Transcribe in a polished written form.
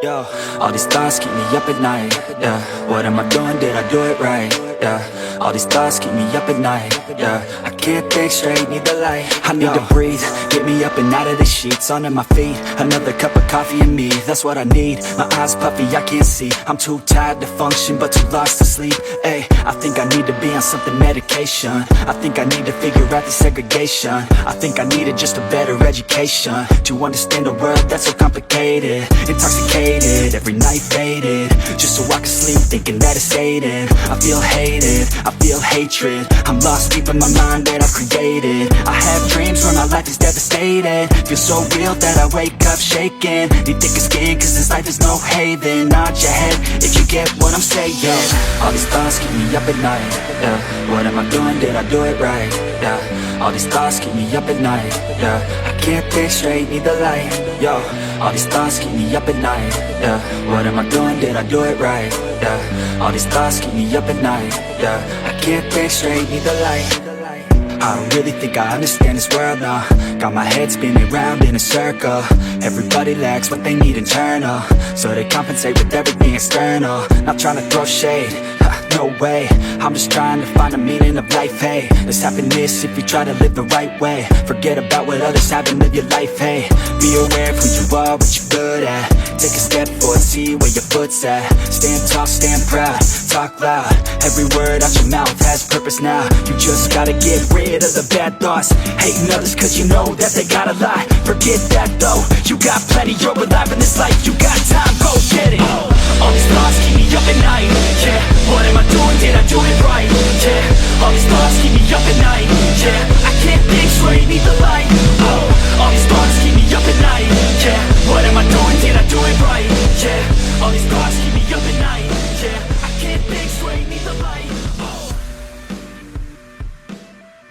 Yo, all these thoughts keep me up at night. Yeah, what am I doing? Did I do it right? Yeah, all these thoughts keep me up at night. Yeah, I can't think straight, need the light. I need to breathe, get me up and out of the sheets. Onto my feet, another cup of coffee and me. That's what I need, my eyes puffy, I can't see. I'm too tired to function, but too lost to sleep. Ay, I think I need to be on something medication. I think I need to figure out the segregation. I think I needed just a better education to understand a world that's so complicated. Intoxicated, every night faded, just so I can sleep thinking that it's Satan. I feel hated, I feel hatred, I'm lost deep in my mind that I've created. I have dreams where my life is devastated, feel so real that I wake up shaking. Need thicker skin cause this life is no haven. Nod your head if you get what I'm saying. All these thoughts keep me up at night. Yeah, what am I doing? Did I do it right? Yeah, all these thoughts keep me up at night. Yeah, I can't think straight, need the light. Yo, all these thoughts keep me up at night. Yeah, what am I doing? Did I do it right? Yeah, all these thoughts keep me up at night. Yeah, I can't think straight, need the light. I don't really think I understand this world now. Got my head spinning round in a circle. Everybody lacks what they need internal, so they compensate with everything external. Not trying to throw shade, no way. I'm just trying to find the meaning of life, hey. There's happiness if you try to live the right way. Forget about what others have and live your life, hey. Be aware of who you are, what you're good at. Take a step forward, see where your foot's at. Stand tall, stand proud, talk loud. Every word out your mouth has purpose now. You just gotta get rid of the bad thoughts. Hating others cause you know that they gotta lie. Forget that though, you got plenty, you're alive in this life. You got time, go get it. All these thoughts keep me up at night. Yeah, what am I doing? Did I do it right? Yeah, all these thoughts keep me up at night. Yeah, I can't think straight, need the